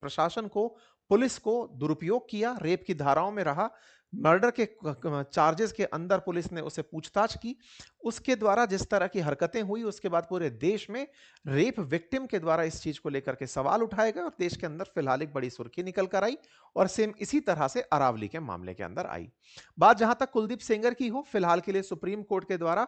प्रशासन को, पुलिस को दुरुपयोग किया, रेप की धाराओं में रहा, मर्डर के चार्जेस के अंदर पुलिस ने उससे पूछताछ की। उसके द्वारा जिस तरह की हरकतें हुई, उसके बाद पूरे देश में रेप विक्टिम के द्वारा इस चीज को लेकर के सवाल उठाए गए और देश के अंदर फिलहाल एक बड़ी सुर्खी निकल कर आई और सेम इसी तरह से अरावली के मामले के अंदर आई। बात जहां तक कुलदीप सेंगर की हो, फिलहाल के लिए सुप्रीम कोर्ट के द्वारा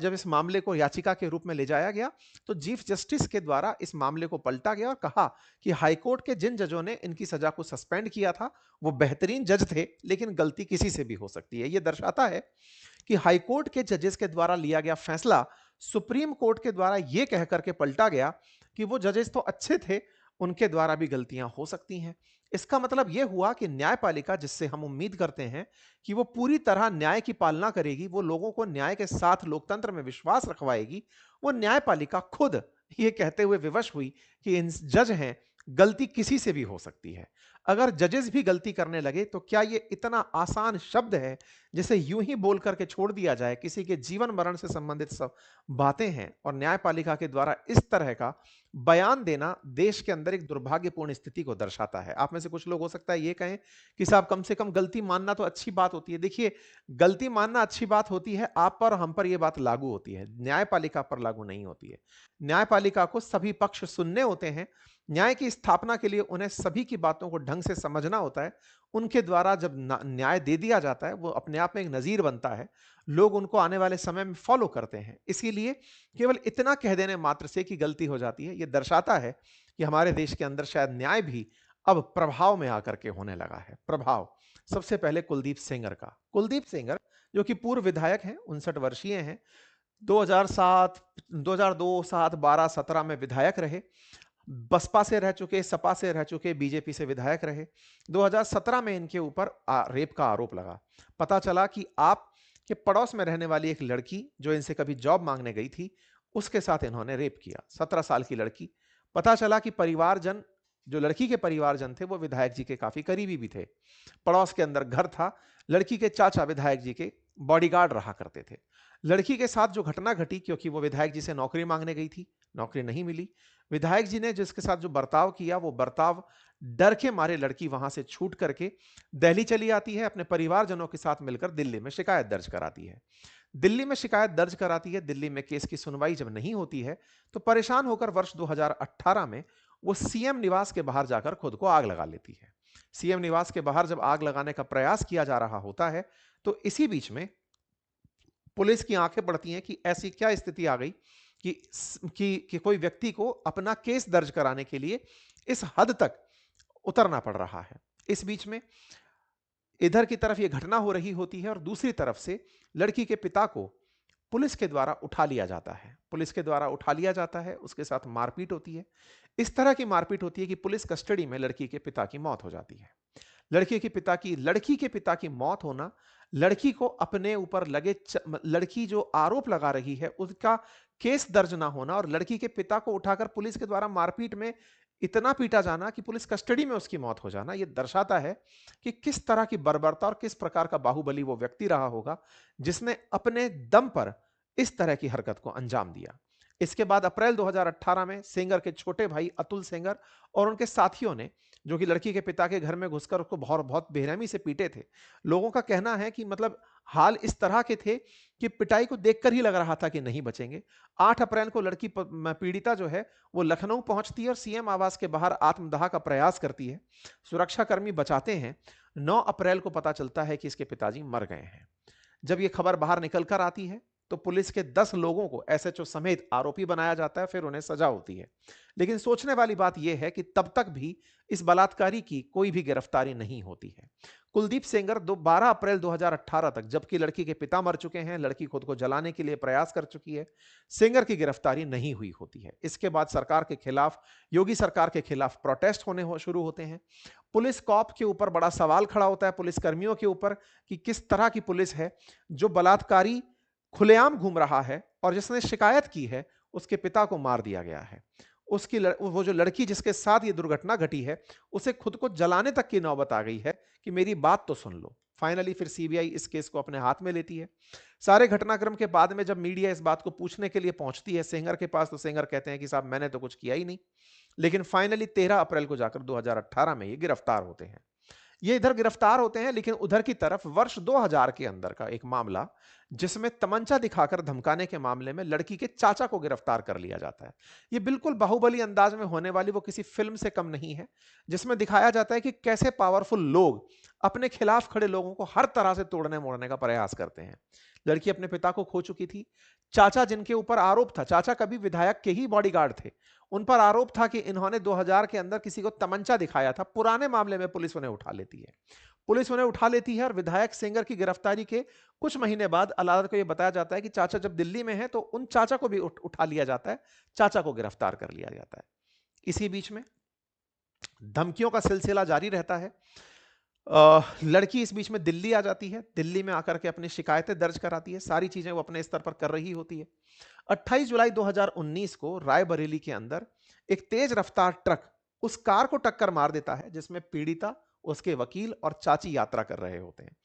जब इस मामले को याचिका के रूप में ले जाया गया, तो चीफ जस्टिस के द्वारा इस मामले को पलटा गया और कहा कि हाईकोर्ट के जिन जजों ने इनकी सजा को सस्पेंड किया था, वो बेहतरीन जज थे, लेकिन गलती किसी से भी हो सकती है। यह दर्शाता है कि हाईकोर्ट के जजेस के द्वारा लिया गया फैसला सुप्रीम कोर्ट के द्वारा यह कह करके पलटा गया कि वो जजेस तो अच्छे थे, उनके द्वारा भी गलतियां हो सकती हैं। इसका मतलब यह हुआ कि न्यायपालिका, जिससे हम उम्मीद करते हैं कि वो पूरी तरह न्याय की पालना करेगी, वो लोगों को न्याय के साथ लोकतंत्र में विश्वास रखवाएगी, वो न्यायपालिका खुद ये कहते हुए विवश हुई कि इन जज हैं, गलती किसी से भी हो सकती है। अगर जजेस भी गलती करने लगे तो क्या ये इतना आसान शब्द है जिसे यूं ही बोल करके छोड़ दिया जाए? किसी के जीवन मरण से संबंधित सब बातें हैं और न्यायपालिका के द्वारा इस तरह का बयान देना देश के अंदर एक दुर्भाग्यपूर्ण स्थिति को दर्शाता है। आप में से कुछ लोग हो सकता है ये कहें कि साहब, कम से कम गलती मानना तो अच्छी बात होती है। देखिए, गलती मानना अच्छी बात होती है, आप पर और हम पर यह बात लागू होती है, न्यायपालिका पर लागू नहीं होती है। न्यायपालिका को सभी पक्ष सुनने होते हैं। न्याय की स्थापना के लिए उन्हें सभी की बातों को ढंग से समझना होता है। उनके द्वारा जब न्याय दे दिया जाता है, वो अपने आप में एक नजीर बनता है। लोग उनको आने वाले समय में फॉलो करते हैं। इसीलिए केवल इतना कह देने मात्र से कि गलती हो जाती है, यह दर्शाता है कि हमारे देश के अंदर शायद न्याय भी अब प्रभाव में आकर के होने लगा है। प्रभाव सबसे पहले कुलदीप सेंगर का। कुलदीप सेंगर जो कि पूर्व विधायक हैं, 59 वर्षीय हैं, 2007, 2002, 7, 12, 17 में विधायक रहे, बसपा से रह चुके, सपा से रह चुके, बीजेपी से विधायक रहे। 2017 में इनके ऊपर रेप का आरोप लगा। पता चला कि आप के पड़ोस में रहने वाली एक लड़की जो इनसे कभी जॉब मांगने गई थी, उसके साथ इन्होंने रेप किया। 17 साल की लड़की। पता चला कि परिवारजन, जो लड़की के परिवारजन थे, वो विधायक जी के काफी करीबी भी थे। पड़ोस के अंदर घर था, लड़की के चाचा विधायक जी के बॉडीगार्ड रहा करते थे। लड़की के साथ जो घटना घटी, क्योंकि वो विधायक जी से नौकरी मांगने गई थी, नौकरी नहीं मिली, विधायक जी ने जिसके साथ जो बर्ताव किया, वो बर्ताव डर के मारे लड़की वहां से छूट करके दिल्ली चली आती है, अपने परिवारजनों के साथ मिलकर दिल्ली में शिकायत दर्ज कराती है। दिल्ली में शिकायत दर्ज कराती है, दिल्ली में केस की सुनवाई जब नहीं होती है, तो परेशान होकर वर्ष 2018 में वो सीएम निवास के बाहर जाकर खुद को आग लगा लेती है। सीएम निवास के बाहर जब आग लगाने का प्रयास किया जा रहा होता है, तो इसी बीच में पुलिस की आंखें पड़ती हैं कि ऐसी क्या स्थिति आ गई कि कोई व्यक्ति को अपना केस दर्ज कराने के लिए इस हद तक उतरना पड़ रहा है। इस बीच में इधर की तरफ यह घटना हो रही होती है और दूसरी तरफ से लड़की के पिता को पुलिस के द्वारा उठा लिया जाता है। पुलिस के द्वारा उठा लिया जाता है, उसके साथ मारपीट होती है। इस तरह की मारपीट होती है कि पुलिस कस्टडी में लड़की के पिता की मौत हो जाती है। लड़की के पिता की मौत होना, लड़की को अपने ऊपर लगे लड़की जो आरोप लगा रही है उसका केस दर्ज ना होना और लड़की के पिता को उठाकर पुलिस के द्वारा मारपीट में इतना पीटा जाना कि पुलिस कस्टडी में उसकी मौत हो जाना, यह दर्शाता है कि किस तरह की बर्बरता और किस प्रकार का बाहुबली वो व्यक्ति रहा होगा जिसने अपने दम पर इस तरह की हरकत को अंजाम दिया। इसके बाद अप्रैल 2018 में सेंगर के छोटे भाई अतुल सेंगर और उनके साथियों ने, जो कि लड़की के पिता के घर में घुसकर उसको बहुत बहुत बेरहमी से पीटे थे। लोगों का कहना है कि मतलब हाल इस तरह के थे कि पिटाई को देखकर ही लग रहा था कि नहीं बचेंगे। 8 अप्रैल को लड़की पीड़िता जो है वो लखनऊ पहुंचती है और सीएम आवास के बाहर आत्मदाह का प्रयास करती है। सुरक्षाकर्मी बचाते हैं। 9 अप्रैल को पता चलता है कि इसके पिताजी मर गए हैं। जब यह खबर बाहर निकल कर आती है तो पुलिस के 10 लोगों को एसएचओ समेत आरोपी बनाया जाता है, फिर उन्हें सजा होती है। लेकिन सोचने वाली बात यह है कि तब तक भी इस बलात्कारी की कोई भी गिरफ्तारी नहीं होती है। कुलदीप सेंगर 12 अप्रैल 2018 तक, जबकि लड़की के पिता मर चुके हैं, लड़की खुद को जलाने के लिए प्रयास कर चुकी है, सेंगर की गिरफ्तारी नहीं हुई होती है। इसके बाद सरकार के खिलाफ, योगी सरकार के खिलाफ प्रोटेस्ट शुरू होते हैं। पुलिस कॉप के ऊपर बड़ा सवाल खड़ा होता है, पुलिस कर्मियों के ऊपर, कि किस तरह की पुलिस है जो बलात्कारी खुलेआम घूम रहा है और जिसने शिकायत की है उसके पिता को मार दिया गया है। वो जो लड़की जिसके साथ ये दुर्घटना घटी है, उसे खुद को जलाने तक की नौबत आ गई है कि मेरी बात तो सुन लो। फाइनली फिर सीबीआई इस केस को अपने हाथ में लेती है। सारे घटनाक्रम के बाद में जब मीडिया इस बात को पूछने के लिए पहुंचती है सेंगर के पास, तो सेंगर कहते हैं कि साहब मैंने तो कुछ किया ही नहीं। लेकिन फाइनली 13 अप्रैल को जाकर 2018 में ये गिरफ्तार होते हैं। ये इधर गिरफ्तार होते हैं, लेकिन उधर की तरफ वर्ष 2000 के अंदर का एक मामला, जिसमें तमंचा दिखाकर धमकाने के मामले में लड़की के चाचा को गिरफ्तार कर लिया जाता है। ये बिल्कुल बाहुबली अंदाज में होने वाली वो किसी फिल्म से कम नहीं है, जिसमें दिखाया जाता है कि कैसे पावरफुल लोग अपने खिलाफ खड़े लोगों को हर तरह से तोड़ने मोड़ने का प्रयास करते हैं। लड़की अपने पिता को खो चुकी थी। चाचा, जिनके ऊपर आरोप था, चाचा कभी विधायक के ही बॉडीगार्ड थे, उन पर आरोप था कि इन्होंने 2000 के अंदर किसी को तमंचा दिखाया था। पुराने मामले में पुलिस उन्हें उठा लेती है। पुलिस उन्हें उठा लेती है और विधायक सेंगर की गिरफ्तारी के कुछ महीने बाद अदालत को यह बताया जाता है कि चाचा जब दिल्ली में है, तो उन चाचा को भी उठा लिया जाता है, चाचा को गिरफ्तार कर लिया जाता है। इसी बीच में धमकियों का सिलसिला जारी रहता है। लड़की इस बीच में दिल्ली आ जाती है। दिल्ली में आकर के अपनी शिकायतें दर्ज कराती है। सारी चीजें वो अपने स्तर पर कर रही होती है। 28 जुलाई 2019 को रायबरेली के अंदर एक तेज रफ्तार ट्रक उस कार को टक्कर मार देता है जिसमें पीड़िता, उसके वकील और चाची यात्रा कर रहे होते हैं।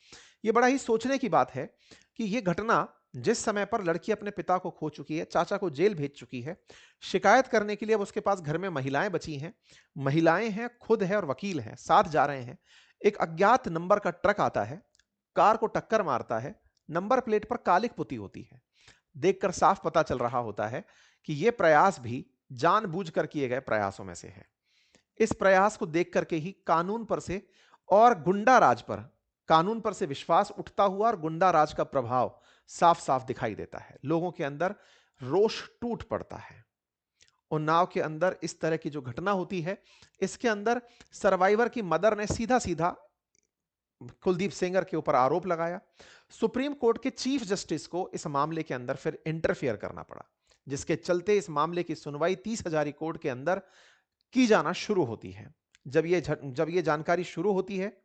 यह बड़ा ही सोचने की बात है कि यह घटना जिस समय पर लड़की अपने पिता को खो चुकी है, चाचा को जेल भेज चुकी है, शिकायत करने के लिए अब उसके पास घर में महिलाएं बची हैं, महिलाएं हैं, खुद है और वकील हैं, साथ जा रहे हैं। एक अज्ञात नंबर का ट्रक आता है, कार को टक्कर मारता है, नंबर प्लेट पर कालिक पुती होती है। देखकर साफ पता चल रहा होता है कि यह प्रयास भी जानबूझकर किए गए प्रयासों में से है। इस प्रयास को देख करके ही कानून पर से और गुंडा राज पर, कानून पर से विश्वास उठता हुआ और गुंडा राज का प्रभाव साफ साफ दिखाई देता है। लोगों के अंदर रोष टूट पड़ता है। उन्नाव के अंदर इस तरह की जो घटना होती है, इसके अंदर सर्वाइवर की मदर ने सीधा सीधा कुलदीप सेंगर के ऊपर आरोप लगाया। सुप्रीम कोर्ट के चीफ जस्टिस को इस मामले के अंदर फिर इंटरफियर करना पड़ा, जिसके चलते इस मामले की सुनवाई 30 हजारी कोर्ट के अंदर की जाना शुरू होती है। जब ये जानकारी शुरू होती है,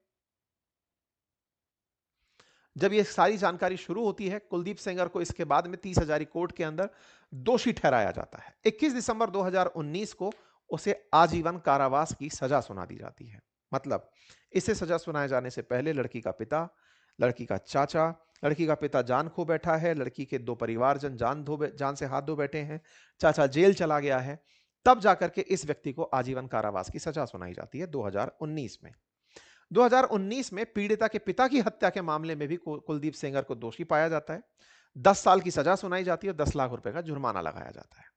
जब ये सारी जानकारी शुरू होती है, कुलदीप सेंगर को इसके बाद में 30 हजारी कोर्ट के अंदर दोषी ठहराया जाता है। 21 दिसंबर 2019 को उसे आजीवन कारावास की सजा सुना दी जाती है। मतलब इसे सजा सुनाए जाने से पहले लड़की का पिता, लड़की का चाचा, लड़की का पिता जान खो बैठा है, लड़की के दो परिवारजन जान से हाथ धो बैठे हैं, चाचा जेल चला गया है। तब जाकर के इस व्यक्ति को आजीवन कारावास की सजा सुनाई जाती है 2019 में। 2019 में पीड़िता के पिता की हत्या के मामले में भी कुलदीप सेंगर को दोषी पाया जाता है। 10 साल की सजा सुनाई जाती है और 10 लाख रुपए का जुर्माना लगाया जाता है।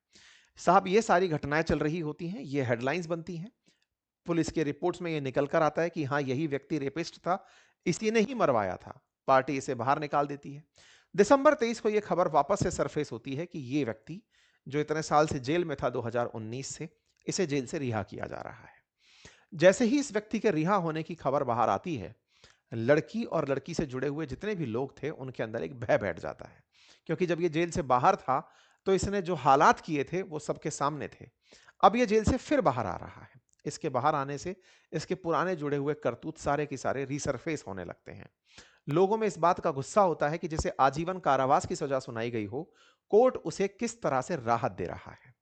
साहब, ये सारी घटनाएं चल रही होती हैं, ये हेडलाइंस बनती हैं। पुलिस के रिपोर्ट्स में ये निकल कर आता है कि हाँ, यही व्यक्ति रेपिस्ट था, इसी ने ही मरवाया था। पार्टी इसे बाहर निकाल देती है। दिसंबर 23 को यह खबर वापस से सरफेस होती है कि ये व्यक्ति जो इतने साल से जेल में था 2019 से, इसे जेल से रिहा किया जा रहा है। जैसे ही इस व्यक्ति के रिहा होने की खबर बाहर आती है, लड़की और लड़की से जुड़े हुए जितने भी लोग थे उनके अंदर एक भय बैठ जाता है। क्योंकि जब ये जेल से बाहर था तो इसने जो हालात किए थे वो सबके सामने थे। अब ये जेल से फिर बाहर आ रहा है। इसके बाहर आने से इसके पुराने जुड़े हुए करतूत सारे की सारे रिसरफेस होने लगते हैं। लोगों में इस बात का गुस्सा होता है कि जिसे आजीवन कारावास की सजा सुनाई गई हो, कोर्ट उसे किस तरह से राहत दे रहा है।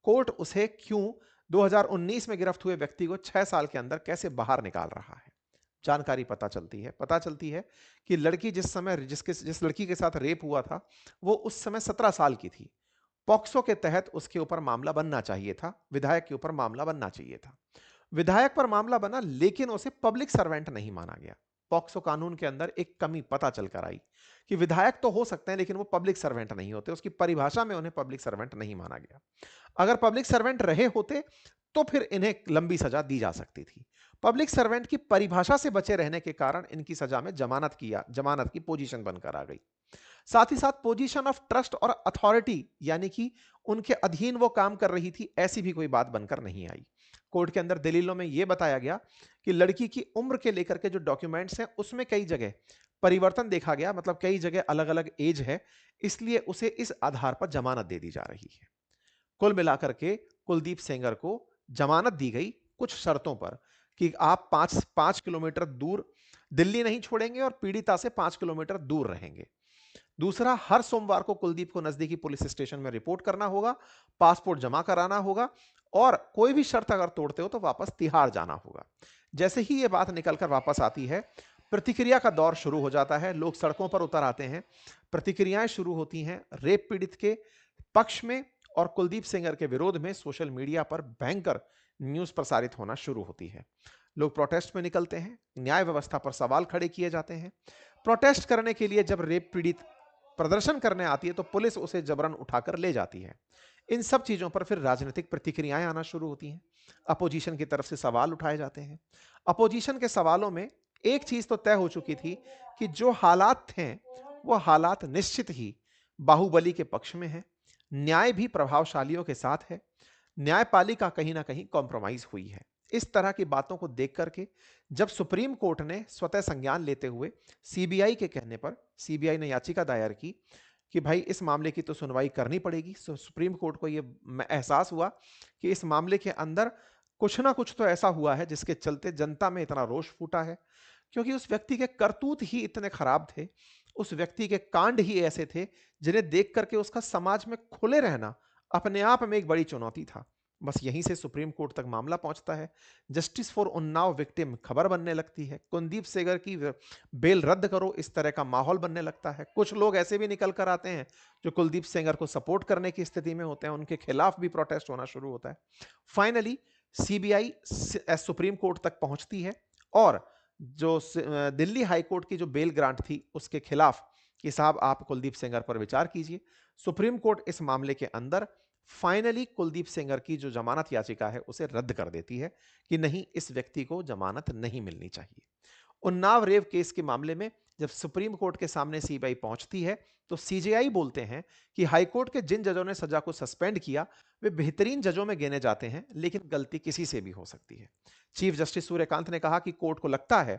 कोर्ट उसे क्यों 2019 में गिरफ्त हुए व्यक्ति को 6 साल के अंदर कैसे बाहर निकाल रहा है। जानकारी पता चलती है कि लड़की जिस लड़की के साथ रेप हुआ था, वो उस समय 17 साल की थी। पॉक्सो के तहत उसके ऊपर मामला बनना चाहिए था, विधायक के ऊपर मामला बनना चाहिए था। विधायक पर मामला बना, लेकिन उसे पब्लिक सर्वेंट नहीं माना गया। पॉक्सो कानून के अंदर एक कमी पता चलकर आई कि विधायक तो हो सकते हैं लेकिन वो पब्लिक सर्वेंट नहीं होते। उसकी परिभाषा में उन्हें पब्लिक सर्वेंट नहीं माना गया। अगर पब्लिक सर्वेंट रहे होते तो फिर इन्हें लंबी सजा दी जा सकती थी। पब्लिक सर्वेंट की परिभाषा से बचे रहने के कारण इनकी सजा में जमानत की पोजीशन बनकर आ गई। साथ ही साथ पोजीशन ऑफ ट्रस्ट और अथॉरिटी, यानी कि उनके अधीन वो काम कर रही थी, ऐसी भी कोई बात बनकर नहीं आई। कोर्ट के अंदर दलीलों में यह बताया गया कि लड़की की उम्र के लेकर के जो डॉक्यूमेंट्स हैं उसमें कई जगह परिवर्तन देखा गया, मतलब कई जगह अलग अलग एज है, इसलिए उसे इस आधार पर जमानत दे दी जा रही है। कुल मिलाकर के कुलदीप सेंगर को जमानत दी गई कुछ शर्तों पर कि आप 5 किलोमीटर दूर दिल्ली नहीं छोड़ेंगे और पीड़िता से 5 किलोमीटर दूर रहेंगे। दूसरा, हर सोमवार को कुलदीप को नजदीकी पुलिस स्टेशन में रिपोर्ट करना होगा, पासपोर्ट जमा कराना होगा और कोई भी शर्त अगर तोड़ते हो तो वापस तिहाड़ जाना होगा। जैसे ही यह बात निकलकर वापस आती है, प्रतिक्रिया का दौर शुरू हो जाता है। लोग सड़कों पर उतर आते हैं, प्रतिक्रियाएं शुरू होती हैं। रेप पीड़ित के पक्ष में और कुलदीप सेंगर के विरोध में सोशल मीडिया पर भयंकर न्यूज प्रसारित होना शुरू होती है। लोग प्रोटेस्ट में निकलते हैं, न्याय व्यवस्था पर सवाल खड़े किए जाते हैं। प्रोटेस्ट करने के लिए जब रेप पीड़ित प्रदर्शन करने आती है तो पुलिस उसे जबरन उठाकर ले जाती है। इन सब चीजों पर फिर राजनीतिक प्रतिक्रियाएं आना शुरू होती हैं। अपोजिशन की तरफ से सवाल उठाए जाते हैं। अपोजिशन के सवालों में एक चीज तो तय हो चुकी थी कि जो हालात थे वो हालात निश्चित ही बाहुबली के पक्ष में है। न्याय भी प्रभावशालियों के साथ है। न्यायपालिका कहीं ना कहीं कॉम्प्रोमाइज हुई है। इस तरह की बातों को देख करके जब सुप्रीम कोर्ट ने स्वतः संज्ञान लेते हुए सीबीआई के कहने पर सीबीआई ने याचिका दायर की कि भाई इस मामले की तो सुनवाई करनी पड़ेगी। सुप्रीम कोर्ट को यह एहसास हुआ कि इस मामले के अंदर कुछ ना कुछ तो ऐसा हुआ है जिसके चलते जनता में इतना रोष फूटा है, क्योंकि उस व्यक्ति के करतूत ही इतने खराब थे, उस व्यक्ति के कांड ही ऐसे थे जिन्हें देख करके उसका समाज में खुले रहना अपने आप में एक बड़ी चुनौती था। बस यहीं से सुप्रीम कोर्ट तक मामला पहुंचता है। जस्टिस फॉर उन्नाव विक्टिम खबर बनने लगती है। कुलदीप सेंगर की बेल रद्द करो, इस तरह का माहौल बनने लगता है। कुछ लोग ऐसे भी निकल कर आते हैं जो कुलदीप सेंगर को सपोर्ट करने की स्थिति में होते हैं, उनके खिलाफ भी प्रोटेस्ट होना शुरू होता है। फाइनली सीबीआई सुप्रीम कोर्ट तक पहुंचती है और जो दिल्ली हाई कोर्ट की जो बेल ग्रांट थी उसके खिलाफ कि साहब आप कुलदीप सेंगर पर विचार कीजिए, सुप्रीम कोर्ट इस मामले के अंदर फाइनली कुलदीप सेंगर की जो जमानत याचिका है उसे रद्द कर देती है कि नहीं, इस व्यक्ति को जमानत नहीं मिलनी चाहिए। उन्नाव रेप केस के मामले में जब सुप्रीम कोर्ट के सामने सीबीआई पहुंचती है तो सीजेआई बोलते हैं कि हाईकोर्ट के जिन जजों ने सजा को सस्पेंड किया वे बेहतरीन जजों में गिने जाते हैं, लेकिन गलती किसी से भी हो सकती है। चीफ जस्टिस सूर्यकांत ने कहा कि कोर्ट को लगता है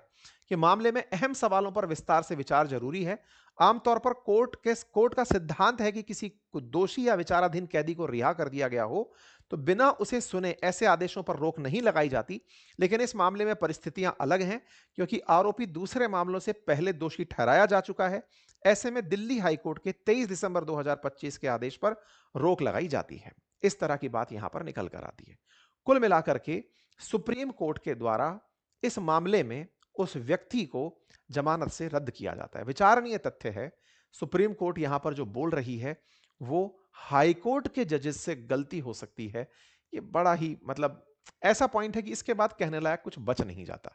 कि मामले में अहम सवालों पर विस्तार से विचार जरूरी है। आमतौर पर कोर्ट का सिद्धांत है कि किसी को दोषी या विचाराधीन कैदी को रिहा कर दिया गया हो तो बिना उसे सुने ऐसे आदेशों पर रोक नहीं लगाई जाती, लेकिन इस मामले में परिस्थितियां अलग हैं क्योंकि आरोपी दूसरे मामलों से पहले दोषी ठहराया जा चुका है। ऐसे में दिल्ली हाईकोर्ट के 23 दिसंबर 2025 के आदेश पर रोक लगाई जाती है। इस तरह की बात यहां पर निकल कर आती है। कुल मिलाकर के सुप्रीम कोर्ट के द्वारा इस मामले में उस व्यक्ति को जमानत से रद्द किया जाता है। विचारणीय तथ्य है, सुप्रीम कोर्ट यहां पर जो बोल रही है वो हाईकोर्ट के जजेस से गलती हो सकती है। ये बड़ा ही मतलब ऐसा पॉइंट है कि इसके बाद कहने लायक कुछ बच नहीं जाता।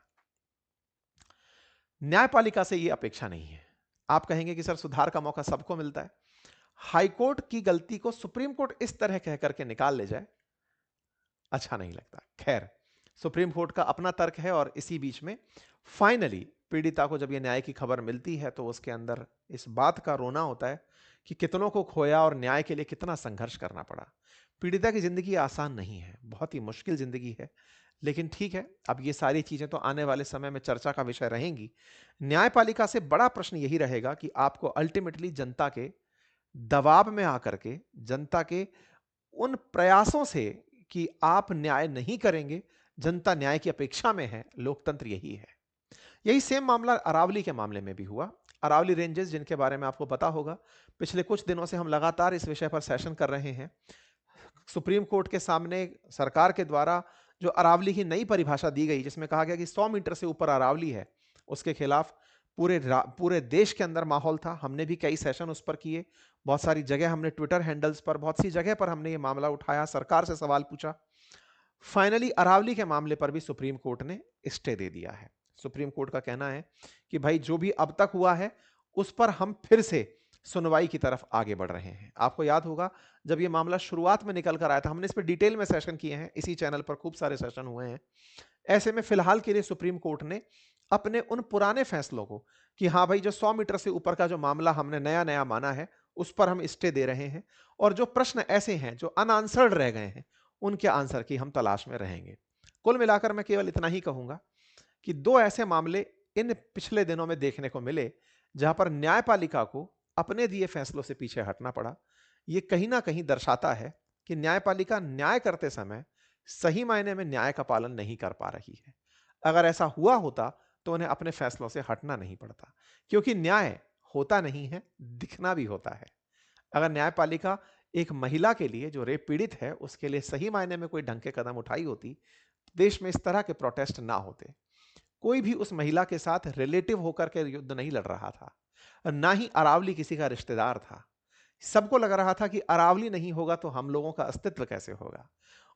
न्यायपालिका से ये अपेक्षा नहीं है। आप कहेंगे कि सर सुधार का मौका सबको मिलता है, हाईकोर्ट की गलती को सुप्रीम कोर्ट इस तरह कह करके निकाल ले जाए, अच्छा नहीं लगता। खैर, सुप्रीम कोर्ट का अपना तर्क है और इसी बीच में फाइनली पीड़िता को जब यह न्याय की खबर मिलती है तो उसके अंदर इस बात का रोना होता है कि कितनों को खोया और न्याय के लिए कितना संघर्ष करना पड़ा। पीड़िता की जिंदगी आसान नहीं है, बहुत ही मुश्किल जिंदगी है, लेकिन ठीक है, अब ये सारी चीजें तो आने वाले समय में चर्चा का विषय रहेंगी। न्यायपालिका से बड़ा प्रश्न यही रहेगा कि आपको अल्टीमेटली जनता के दबाव में आकर के, जनता के उन प्रयासों से कि आप न्याय नहीं करेंगे, जनता न्याय की अपेक्षा में है, लोकतंत्र यही है। यही सेम मामला अरावली के मामले में भी हुआ। अरावली रेंजेस, जिनके बारे में आपको पता होगा, पिछले कुछ दिनों से हम लगातार इस विषय पर सेशन कर रहे हैं। सुप्रीम कोर्ट के सामने सरकार के द्वारा जो अरावली की नई परिभाषा दी गई, जिसमें कहा गया कि 100 मीटर से ऊपर अरावली है, उसके खिलाफ पूरे देश के अंदर माहौल था। हमने भी कई सेशन उस पर किए, बहुत सारी जगह हमने ट्विटर हैंडल्स पर, बहुत सी जगह पर हमने ये मामला उठाया, सरकार से सवाल पूछा। फाइनली अरावली के मामले पर भी सुप्रीम कोर्ट ने स्टे दे दिया है। सुप्रीम कोर्ट का कहना है कि भाई जो भी अब तक हुआ है उस पर हम फिर से सुनवाई की तरफ आगे बढ़ रहे हैं। आपको याद होगा जब यह मामला शुरुआत में निकल कर आया था, हमने इस पर डिटेल में सेशन किए हैं, इसी चैनल पर खूब सारे सेशन हुए हैं। ऐसे में फिलहाल के लिए सुप्रीम कोर्ट ने अपने उन पुराने फैसलों को कि हाँ भाई जो 100 मीटर से ऊपर का जो मामला हमने नया नया माना है उस पर हम स्टे दे रहे हैं, और जो प्रश्न ऐसे हैं जो अनआंसर्ड रह गए हैं उनके आंसर की हम तलाश में रहेंगे। कुल मिलाकर मैं केवल इतना ही कहूंगा कि दो ऐसे मामले इन पिछले दिनों में देखने को मिले जहां पर न्यायपालिका को अपने दिए फैसलों से पीछे हटना पड़ा। यह कहीं ना कहीं दर्शाता है कि न्यायपालिका न्याय करते समय सही मायने में न्याय का पालन नहीं कर पा रही है। अगर ऐसा हुआ होता तो उन्हें अपने फैसलों से हटना नहीं पड़ता, क्योंकि न्याय होता नहीं है, दिखना भी होता है। अगर न्यायपालिका एक महिला के लिए जो रेप पीड़ित है उसके लिए सही मायने में कोई ढंग के कदम उठाई होती, देश में इस तरह के प्रोटेस्ट ना होते। कोई भी उस महिला के साथ रिलेटिव होकर के युद्ध नहीं लड़ रहा था, ना ही अरावली किसी का रिश्तेदार था। सबको लग रहा था कि अरावली नहीं होगा तो हम लोगों का अस्तित्व कैसे होगा।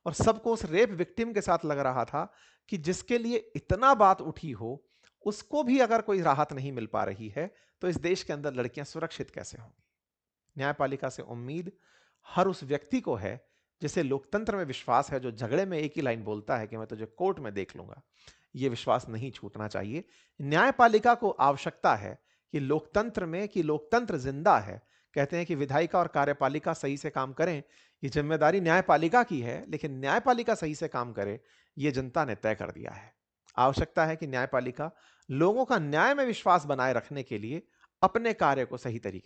और सबको उस रेप विक्टिम के साथ लग रहा था कि जिसके लिए इतना बात उठी हो, उसको भी अगर कोई राहत नहीं मिल पा रही है, तो इस देश के अंदर लड़कियां सुरक्षित कैसे होंगी? न्यायपालिका से उम्मीद हर उस व्यक्ति को है जिसे लोकतंत्र में विश्वास है, जो झगड़े में एक ही लाइन बोलता है कि मैं तुझे कोर्ट में देख लूंगा। यह विश्वास नहीं छूटना चाहिए। न्यायपालिका को आवश्यकता है कि लोकतंत्र जिंदा है। कहते हैं कि विधायिका और कार्यपालिका सही से काम करें, ये जिम्मेदारी न्यायपालिका की है, लेकिन न्यायपालिका सही से काम करे, यह जनता ने तय कर दिया है। आवश्यकता है कि न्यायपालिका लोगों का न्याय में विश्वास बनाए रखने के लिए अपने कार्य को सही तरीके